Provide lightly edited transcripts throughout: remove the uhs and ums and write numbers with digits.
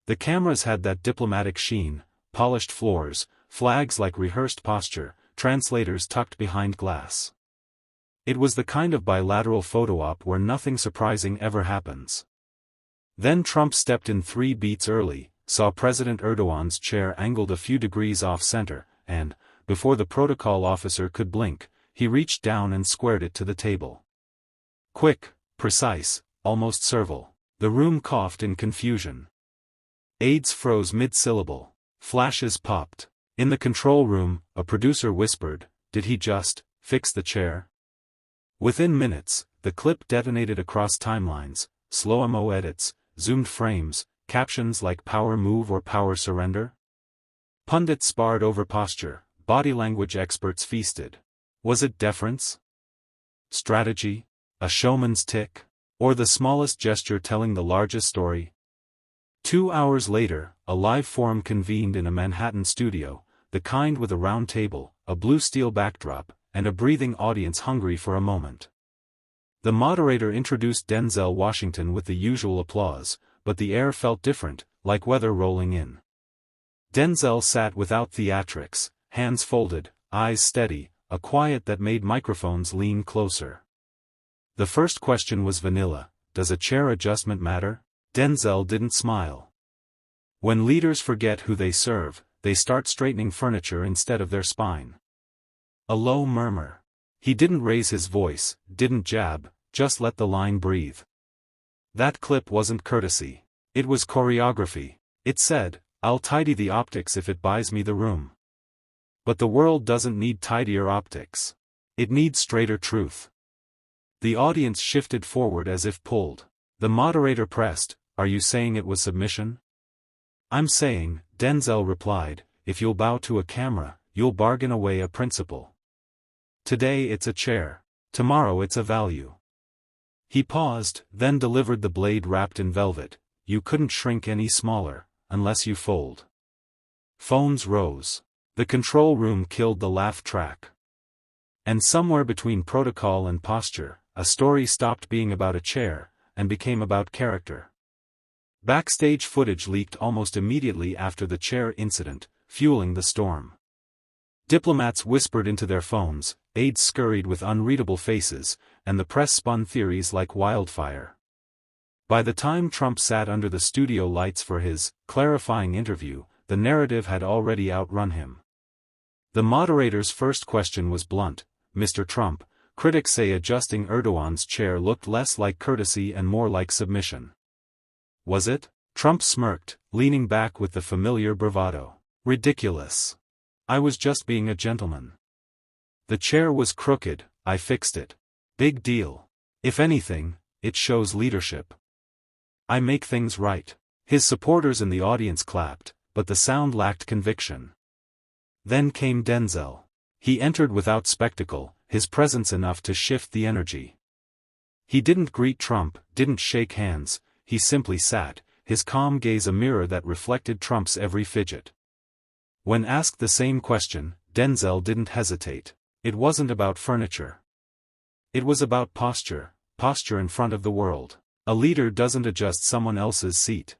The cameras had that diplomatic sheen, polished floors, flags like rehearsed posture, translators tucked behind glass. It was the kind of bilateral photo op where nothing surprising ever happens. Then Trump stepped in 3 beats early, saw President Erdogan's chair angled a few degrees off-center, and, before the protocol officer could blink, he reached down and squared it to the table. Quick, precise, almost servile. The room coughed in confusion. Aides froze mid-syllable. Flashes popped. In the control room, a producer whispered, "Did he just fix the chair?" Within minutes, the clip detonated across timelines, slow-mo edits, zoomed frames, captions like "power move" or "power surrender." Pundits sparred over posture, body language experts feasted. Was it deference? Strategy? A showman's tick? Or the smallest gesture telling the largest story? 2 hours later, a live forum convened in a Manhattan studio, the kind with a round table, a blue steel backdrop, and a breathing audience hungry for a moment. The moderator introduced Denzel Washington with the usual applause, but the air felt different, like weather rolling in. Denzel sat without theatrics, hands folded, eyes steady, a quiet that made microphones lean closer. The first question was vanilla: does a chair adjustment matter? Denzel didn't smile. When leaders forget who they serve, they start straightening furniture instead of their spine. A low murmur. He didn't raise his voice, didn't jab, just let the line breathe. That clip wasn't courtesy. It was choreography. It said, "I'll tidy the optics if it buys me the room." But the world doesn't need tidier optics. It needs straighter truth. The audience shifted forward as if pulled. The moderator pressed, "Are you saying it was submission?" "I'm saying," Denzel replied, "if you'll bow to a camera, you'll bargain away a principle. Today it's a chair. Tomorrow it's a value." He paused, then delivered the blade wrapped in velvet. "You couldn't shrink any smaller, unless you fold." Phones rose. The control room killed the laugh track. And somewhere between protocol and posture, a story stopped being about a chair, and became about character. Backstage footage leaked almost immediately after the chair incident, fueling the storm. Diplomats whispered into their phones, aides scurried with unreadable faces, and the press spun theories like wildfire. By the time Trump sat under the studio lights for his clarifying interview, the narrative had already outrun him. The moderator's first question was blunt: "Mr. Trump, critics say adjusting Erdogan's chair looked less like courtesy and more like submission. Was it?" Trump smirked, leaning back with the familiar bravado. "Ridiculous. I was just being a gentleman. The chair was crooked, I fixed it. Big deal. If anything, it shows leadership. I make things right." His supporters in the audience clapped, but the sound lacked conviction. Then came Denzel. He entered without spectacle, his presence enough to shift the energy. He didn't greet Trump, didn't shake hands, he simply sat, his calm gaze a mirror that reflected Trump's every fidget. When asked the same question, Denzel didn't hesitate. It wasn't about furniture. It was about posture, posture in front of the world. A leader doesn't adjust someone else's seat.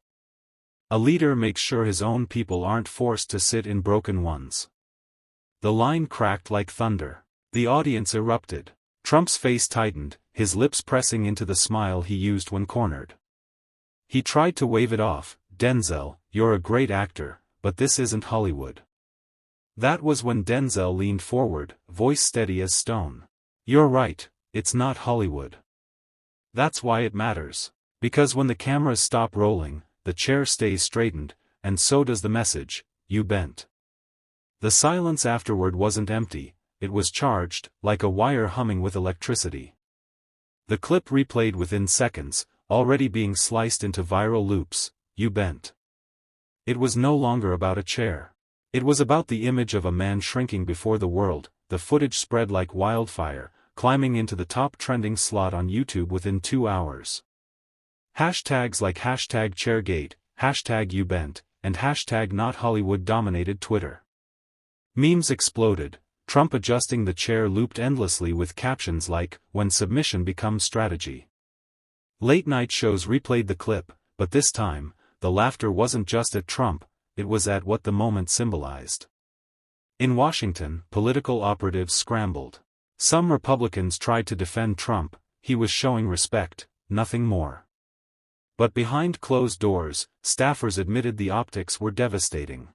A leader makes sure his own people aren't forced to sit in broken ones. The line cracked like thunder. The audience erupted. Trump's face tightened, his lips pressing into the smile he used when cornered. He tried to wave it off. "Denzel, you're a great actor, but this isn't Hollywood." That was when Denzel leaned forward, voice steady as stone. "You're right, it's not Hollywood. That's why it matters. Because when the cameras stop rolling, the chair stays straightened, and so does the message, you bent." The silence afterward wasn't empty, it was charged, like a wire humming with electricity. The clip replayed within seconds, already being sliced into viral loops. "You bent." It was no longer about a chair. It was about the image of a man shrinking before the world. The footage spread like wildfire, climbing into the top trending slot on YouTube within 2 hours. Hashtags like #chairgate, #YouBent, and #NotHollywood dominated Twitter. Memes exploded, Trump adjusting the chair looped endlessly with captions like, "When submission becomes strategy." Late-night shows replayed the clip, but this time, the laughter wasn't just at Trump, it was at what the moment symbolized. In Washington, political operatives scrambled. Some Republicans tried to defend Trump, he was showing respect, nothing more. But behind closed doors, staffers admitted the optics were devastating.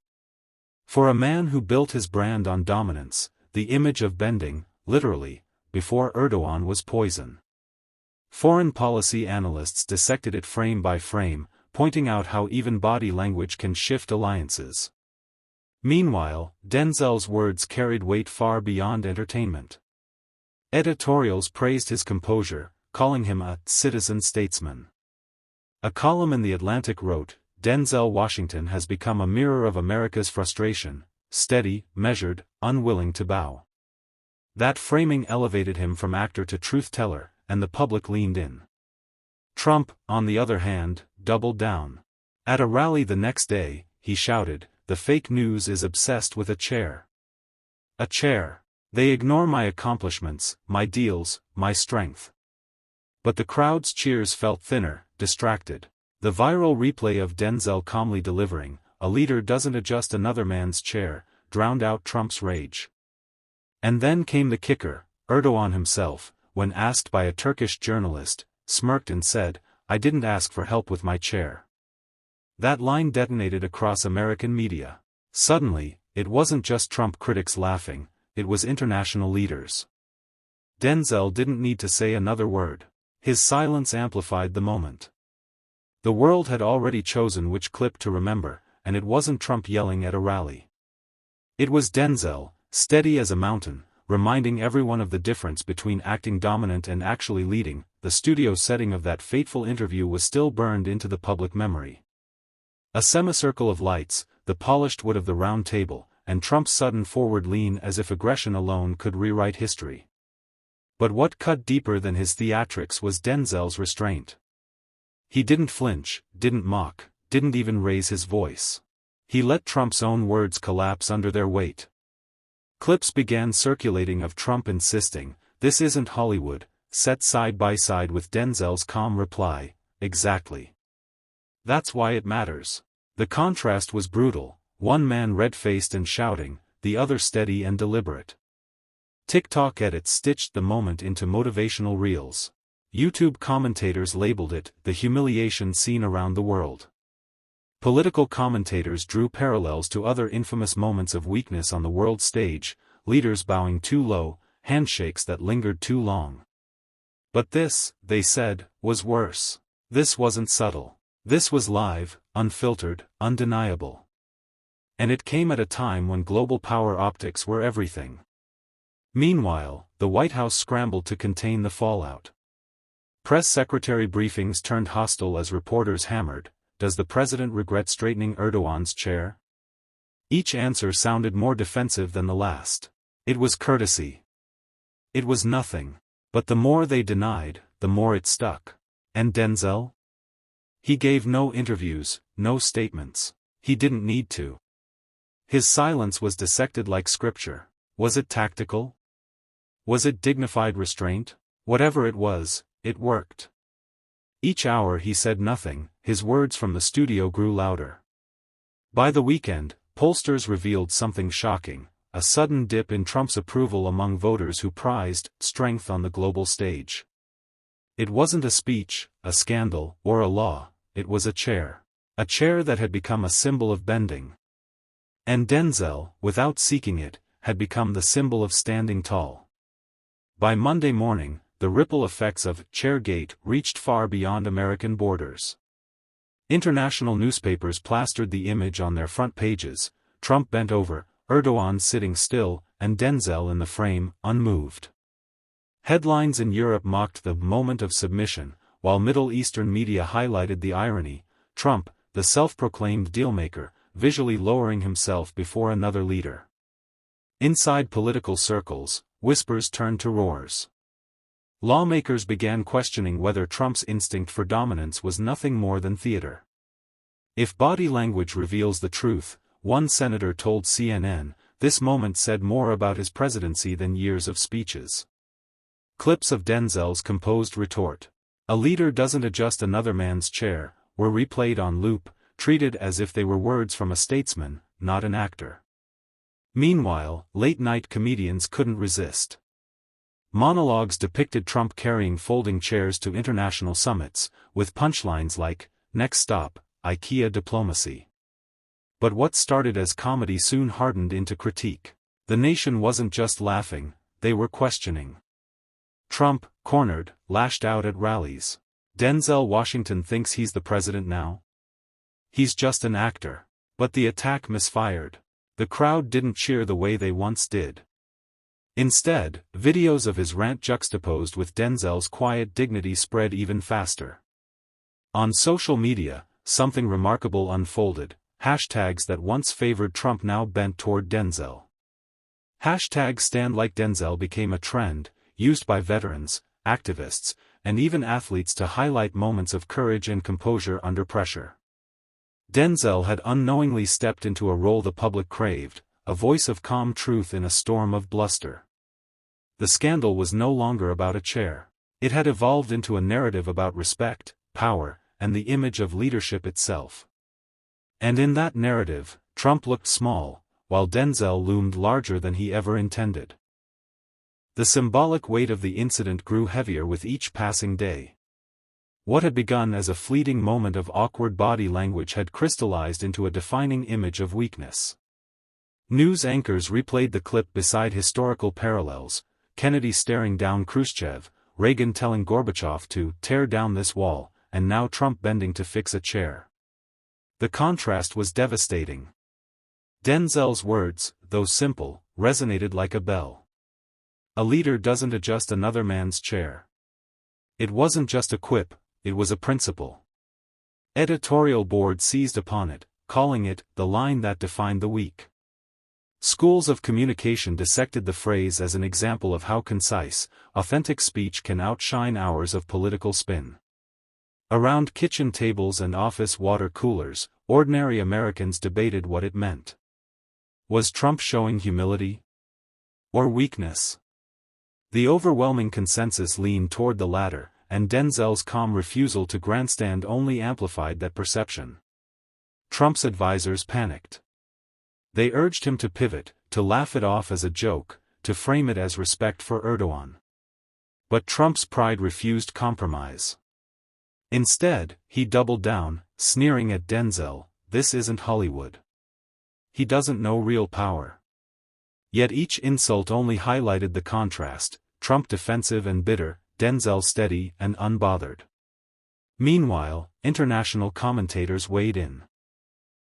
For a man who built his brand on dominance, the image of bending, literally, before Erdogan was poison. Foreign policy analysts dissected it frame by frame, pointing out how even body language can shift alliances. Meanwhile, Denzel's words carried weight far beyond entertainment. Editorials praised his composure, calling him a citizen statesman. A column in The Atlantic wrote, "Denzel Washington has become a mirror of America's frustration, steady, measured, unwilling to bow." That framing elevated him from actor to truth-teller, and the public leaned in. Trump, on the other hand, doubled down. At a rally the next day, he shouted, "The fake news is obsessed with a chair. A chair. They ignore my accomplishments, my deals, my strength." But the crowd's cheers felt thinner, distracted. The viral replay of Denzel calmly delivering, "A leader doesn't adjust another man's chair," drowned out Trump's rage. And then came the kicker. Erdogan himself, when asked by a Turkish journalist, smirked and said, "I didn't ask for help with my chair." That line detonated across American media. Suddenly, it wasn't just Trump critics laughing, it was international leaders. Denzel didn't need to say another word. His silence amplified the moment. The world had already chosen which clip to remember, and it wasn't Trump yelling at a rally. It was Denzel, steady as a mountain, reminding everyone of the difference between acting dominant and actually leading. The studio setting of that fateful interview was still burned into the public memory. A semicircle of lights, the polished wood of the round table, and Trump's sudden forward lean as if aggression alone could rewrite history. But what cut deeper than his theatrics was Denzel's restraint. He didn't flinch, didn't mock, didn't even raise his voice. He let Trump's own words collapse under their weight. Clips began circulating of Trump insisting, "This isn't Hollywood," set side by side with Denzel's calm reply, "Exactly. That's why it matters." The contrast was brutal, one man red-faced and shouting, the other steady and deliberate. TikTok edits stitched the moment into motivational reels. YouTube commentators labeled it, "the humiliation seen around the world." Political commentators drew parallels to other infamous moments of weakness on the world stage, leaders bowing too low, handshakes that lingered too long. But this, they said, was worse. This wasn't subtle. This was live, unfiltered, undeniable. And it came at a time when global power optics were everything. Meanwhile, the White House scrambled to contain the fallout. Press secretary briefings turned hostile as reporters hammered, "Does the president regret straightening Erdogan's chair?" Each answer sounded more defensive than the last. It was courtesy. It was nothing. But the more they denied, the more it stuck. And Denzel? He gave no interviews, no statements. He didn't need to. His silence was dissected like scripture. Was it tactical? Was it dignified restraint? Whatever it was, it worked. Each hour he said nothing, his words from the studio grew louder. By the weekend, pollsters revealed something shocking, a sudden dip in Trump's approval among voters who prized strength on the global stage. It wasn't a speech, a scandal, or a law, it was a chair. A chair that had become a symbol of bending. And Denzel, without seeking it, had become the symbol of standing tall. By Monday morning, the ripple effects of Chairgate reached far beyond American borders. International newspapers plastered the image on their front pages, Trump bent over, Erdogan sitting still, and Denzel in the frame, unmoved. Headlines in Europe mocked the moment of submission, while Middle Eastern media highlighted the irony, Trump, the self-proclaimed dealmaker, visually lowering himself before another leader. Inside political circles, whispers turned to roars. Lawmakers began questioning whether Trump's instinct for dominance was nothing more than theater. If body language reveals the truth, one senator told CNN, this moment said more about his presidency than years of speeches. Clips of Denzel's composed retort, "A leader doesn't adjust another man's chair," were replayed on loop, treated as if they were words from a statesman, not an actor. Meanwhile, late-night comedians couldn't resist. Monologues depicted Trump carrying folding chairs to international summits, with punchlines like, "Next stop, IKEA diplomacy." But what started as comedy soon hardened into critique. The nation wasn't just laughing, they were questioning. Trump, cornered, lashed out at rallies. Denzel Washington thinks he's the president now? He's just an actor. But the attack misfired. The crowd didn't cheer the way they once did. Instead, videos of his rant juxtaposed with Denzel's quiet dignity spread even faster. On social media, something remarkable unfolded. Hashtags that once favored Trump now bent toward Denzel. Hashtag #StandLikeDenzel became a trend, used by veterans, activists, and even athletes to highlight moments of courage and composure under pressure. Denzel had unknowingly stepped into a role the public craved, a voice of calm truth in a storm of bluster. The scandal was no longer about a chair. It had evolved into a narrative about respect, power, and the image of leadership itself. And in that narrative, Trump looked small, while Denzel loomed larger than he ever intended. The symbolic weight of the incident grew heavier with each passing day. What had begun as a fleeting moment of awkward body language had crystallized into a defining image of weakness. News anchors replayed the clip beside historical parallels, Kennedy staring down Khrushchev, Reagan telling Gorbachev to tear down this wall, and now Trump bending to fix a chair. The contrast was devastating. Denzel's words, though simple, resonated like a bell. A leader doesn't adjust another man's chair. It wasn't just a quip, it was a principle. Editorial board seized upon it, calling it the line that defined the week. Schools of communication dissected the phrase as an example of how concise, authentic speech can outshine hours of political spin. Around kitchen tables and office water coolers, ordinary Americans debated what it meant. Was Trump showing humility? Or weakness? The overwhelming consensus leaned toward the latter, and Denzel's calm refusal to grandstand only amplified that perception. Trump's advisors panicked. They urged him to pivot, to laugh it off as a joke, to frame it as respect for Erdogan. But Trump's pride refused compromise. Instead, he doubled down, sneering at Denzel, "This isn't Hollywood. He doesn't know real power." Yet each insult only highlighted the contrast, Trump defensive and bitter, Denzel steady and unbothered. Meanwhile, international commentators weighed in.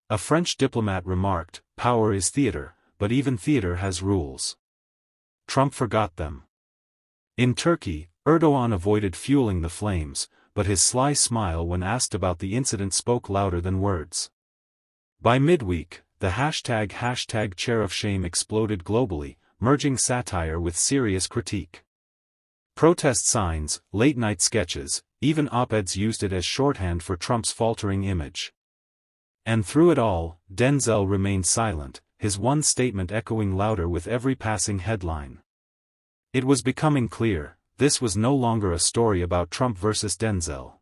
A French diplomat remarked, "Power is theater, but even theater has rules." Trump forgot them. In Turkey, Erdogan avoided fueling the flames, but his sly smile when asked about the incident spoke louder than words. By midweek, the hashtag chair of shame exploded globally, merging satire with serious critique. Protest signs, late-night sketches, even op-eds used it as shorthand for Trump's faltering image. And through it all, Denzel remained silent, his one statement echoing louder with every passing headline. It was becoming clear, this was no longer a story about Trump versus Denzel.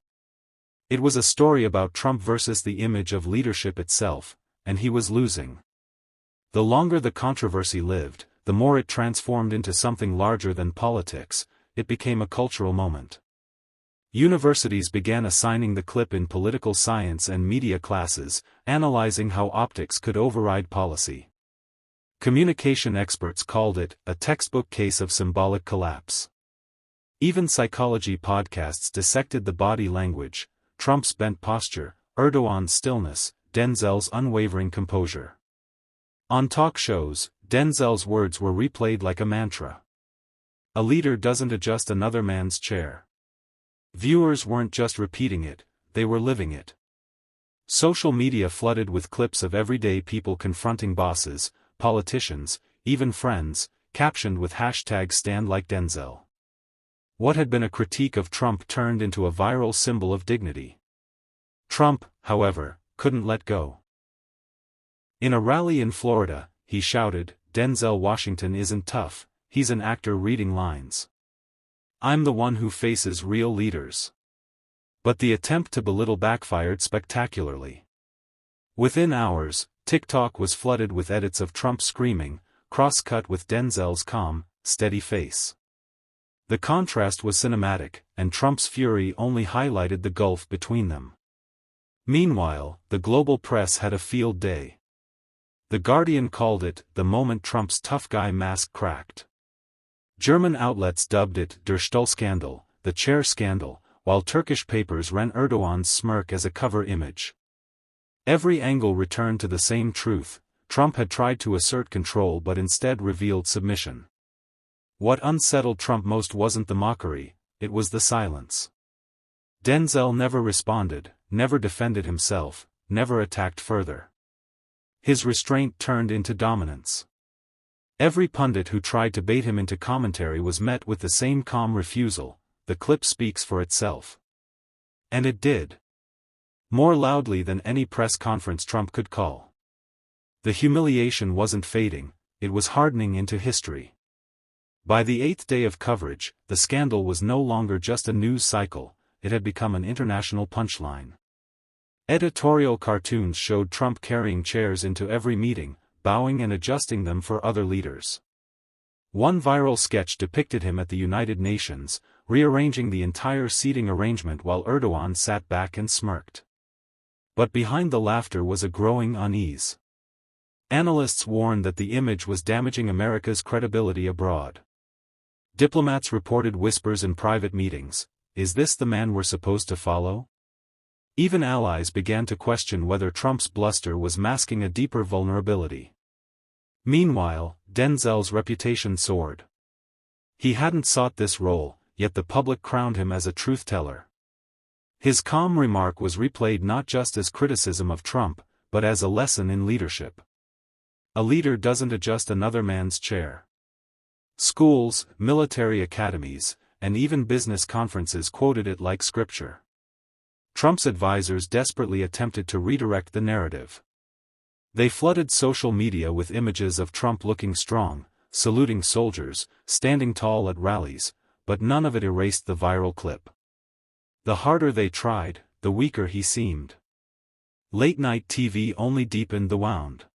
It was a story about Trump versus the image of leadership itself, and he was losing. The longer the controversy lived, the more it transformed into something larger than politics. It became a cultural moment. Universities began assigning the clip in political science and media classes, analyzing how optics could override policy. Communication experts called it a textbook case of symbolic collapse. Even psychology podcasts dissected the body language, Trump's bent posture, Erdogan's stillness, Denzel's unwavering composure. On talk shows, Denzel's words were replayed like a mantra. A leader doesn't adjust another man's chair. Viewers weren't just repeating it, they were living it. Social media flooded with clips of everyday people confronting bosses, politicians, even friends, captioned with #StandLikeDenzel. What had been a critique of Trump turned into a viral symbol of dignity. Trump, however, couldn't let go. In a rally in Florida, he shouted, "Denzel Washington isn't tough, he's an actor reading lines. I'm the one who faces real leaders." But the attempt to belittle backfired spectacularly. Within hours, TikTok was flooded with edits of Trump screaming, cross-cut with Denzel's calm, steady face. The contrast was cinematic, and Trump's fury only highlighted the gulf between them. Meanwhile, the global press had a field day. The Guardian called it the moment Trump's tough guy mask cracked. German outlets dubbed it Der Stuhlskandal, the chair scandal, while Turkish papers ran Erdogan's smirk as a cover image. Every angle returned to the same truth: Trump had tried to assert control but instead revealed submission. What unsettled Trump most wasn't the mockery, it was the silence. Denzel never responded, never defended himself, never attacked further. His restraint turned into dominance. Every pundit who tried to bait him into commentary was met with the same calm refusal: the clip speaks for itself. And it did. More loudly than any press conference Trump could call. The humiliation wasn't fading, it was hardening into history. By the 8th day of coverage, the scandal was no longer just a news cycle, it had become an international punchline. Editorial cartoons showed Trump carrying chairs into every meeting, bowing and adjusting them for other leaders. One viral sketch depicted him at the United Nations, rearranging the entire seating arrangement while Erdogan sat back and smirked. But behind the laughter was a growing unease. Analysts warned that the image was damaging America's credibility abroad. Diplomats reported whispers in private meetings: is this the man we're supposed to follow? Even allies began to question whether Trump's bluster was masking a deeper vulnerability. Meanwhile, Denzel's reputation soared. He hadn't sought this role, yet the public crowned him as a truth-teller. His calm remark was replayed not just as criticism of Trump, but as a lesson in leadership. A leader doesn't adjust another man's chair. Schools, military academies, and even business conferences quoted it like scripture. Trump's advisors desperately attempted to redirect the narrative. They flooded social media with images of Trump looking strong, saluting soldiers, standing tall at rallies, but none of it erased the viral clip. The harder they tried, the weaker he seemed. Late-night TV only deepened the wound.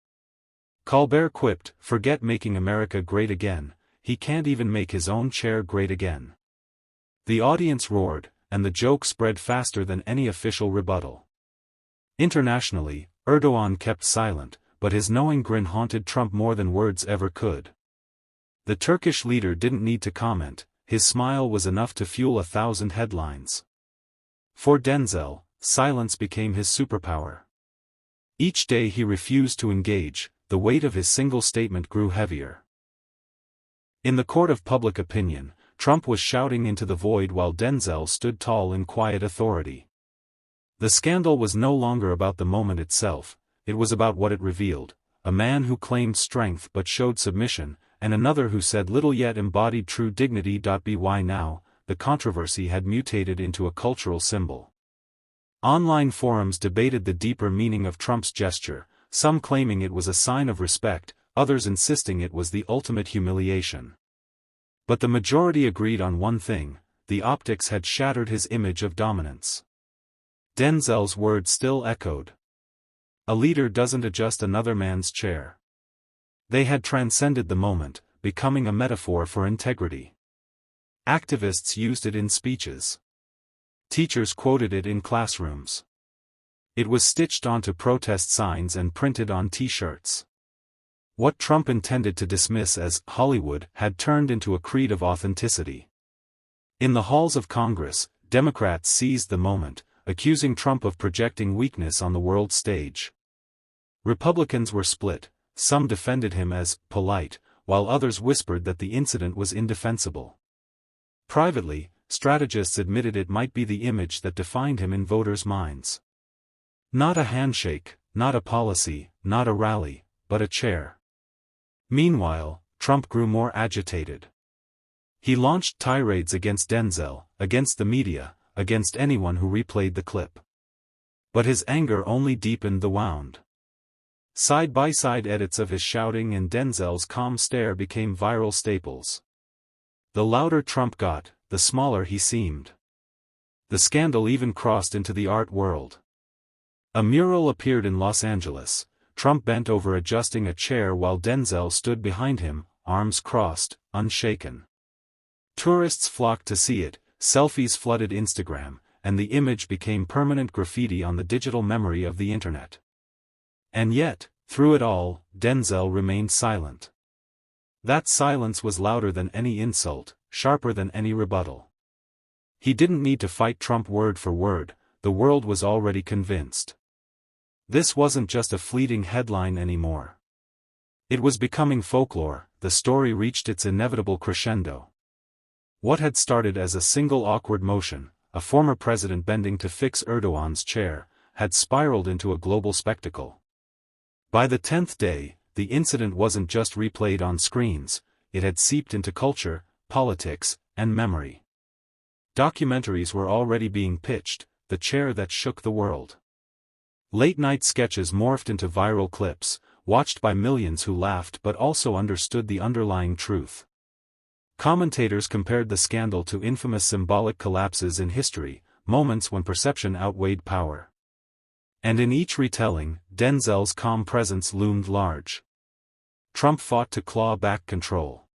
Colbert quipped, "Forget making America great again, he can't even make his own chair great again." The audience roared, and the joke spread faster than any official rebuttal. Internationally, Erdogan kept silent, but his knowing grin haunted Trump more than words ever could. The Turkish leader didn't need to comment, his smile was enough to fuel 1,000 headlines. For Denzel, silence became his superpower. Each day he refused to engage, the weight of his single statement grew heavier. In the court of public opinion, Trump was shouting into the void while Denzel stood tall in quiet authority. The scandal was no longer about the moment itself, it was about what it revealed: a man who claimed strength but showed submission, and another who said little yet embodied true dignity. By now, the controversy had mutated into a cultural symbol. Online forums debated the deeper meaning of Trump's gesture, some claiming it was a sign of respect, others insisting it was the ultimate humiliation. But the majority agreed on one thing: the optics had shattered his image of dominance. Denzel's words still echoed. A leader doesn't adjust another man's chair. They had transcended the moment, becoming a metaphor for integrity. Activists used it in speeches. Teachers quoted it in classrooms. It was stitched onto protest signs and printed on T-shirts. What Trump intended to dismiss as Hollywood had turned into a creed of authenticity. In the halls of Congress, Democrats seized the moment, accusing Trump of projecting weakness on the world stage. Republicans were split, some defended him as polite, while others whispered that the incident was indefensible. Privately, strategists admitted it might be the image that defined him in voters' minds. Not a handshake, not a policy, not a rally, but a chair. Meanwhile, Trump grew more agitated. He launched tirades against Denzel, against the media, against anyone who replayed the clip. But his anger only deepened the wound. Side-by-side edits of his shouting and Denzel's calm stare became viral staples. The louder Trump got, the smaller he seemed. The scandal even crossed into the art world. A mural appeared in Los Angeles. Trump bent over adjusting a chair while Denzel stood behind him, arms crossed, unshaken. Tourists flocked to see it, selfies flooded Instagram, and the image became permanent graffiti on the digital memory of the internet. And yet, through it all, Denzel remained silent. That silence was louder than any insult, sharper than any rebuttal. He didn't need to fight Trump word for word, the world was already convinced. This wasn't just a fleeting headline anymore. It was becoming folklore. The story reached its inevitable crescendo. What had started as a single awkward motion, a former president bending to fix Erdogan's chair, had spiraled into a global spectacle. By the 10th day, the incident wasn't just replayed on screens, it had seeped into culture, politics, and memory. Documentaries were already being pitched, The Chair That Shook the World. Late-night sketches morphed into viral clips, watched by millions who laughed but also understood the underlying truth. Commentators compared the scandal to infamous symbolic collapses in history, moments when perception outweighed power. And in each retelling, Denzel's calm presence loomed large. Trump fought to claw back control.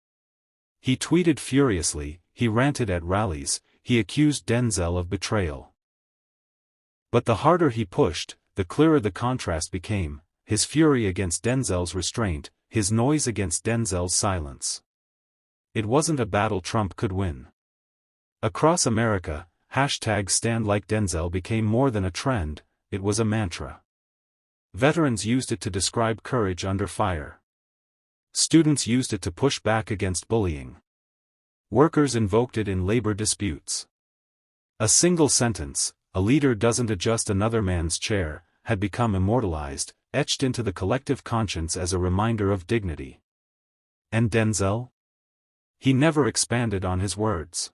He tweeted furiously, he ranted at rallies, he accused Denzel of betrayal. But the harder he pushed, the clearer the contrast became, his fury against Denzel's restraint, his noise against Denzel's silence. It wasn't a battle Trump could win. Across America, #StandLikeDenzel became more than a trend, it was a mantra. Veterans used it to describe courage under fire. Students used it to push back against bullying. Workers invoked it in labor disputes. A single sentence, "A leader doesn't adjust another man's chair," had become immortalized, etched into the collective conscience as a reminder of dignity. And Denzel? He never expanded on his words.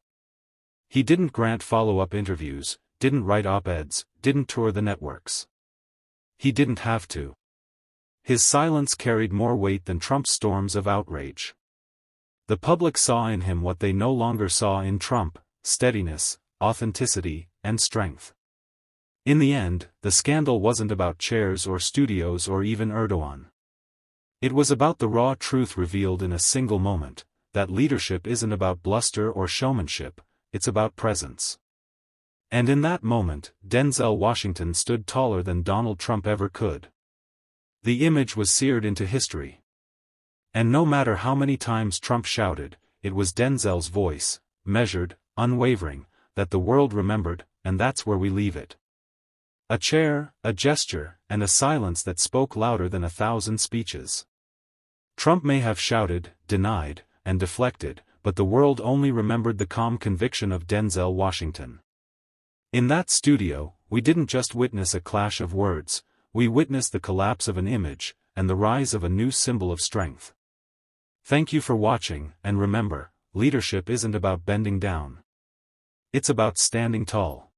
He didn't grant follow-up interviews, didn't write op-eds, didn't tour the networks. He didn't have to. His silence carried more weight than Trump's storms of outrage. The public saw in him what they no longer saw in Trump: steadiness, authenticity, and strength. In the end, the scandal wasn't about chairs or studios or even Erdogan. It was about the raw truth revealed in a single moment, that leadership isn't about bluster or showmanship, it's about presence. And in that moment, Denzel Washington stood taller than Donald Trump ever could. The image was seared into history. And no matter how many times Trump shouted, it was Denzel's voice, measured, unwavering, that the world remembered, and that's where we leave it. A chair, a gesture, and a silence that spoke louder than 1,000 speeches. Trump may have shouted, denied, and deflected, but the world only remembered the calm conviction of Denzel Washington. In that studio, we didn't just witness a clash of words, we witnessed the collapse of an image, and the rise of a new symbol of strength. Thank you for watching, and remember, leadership isn't about bending down. It's about standing tall.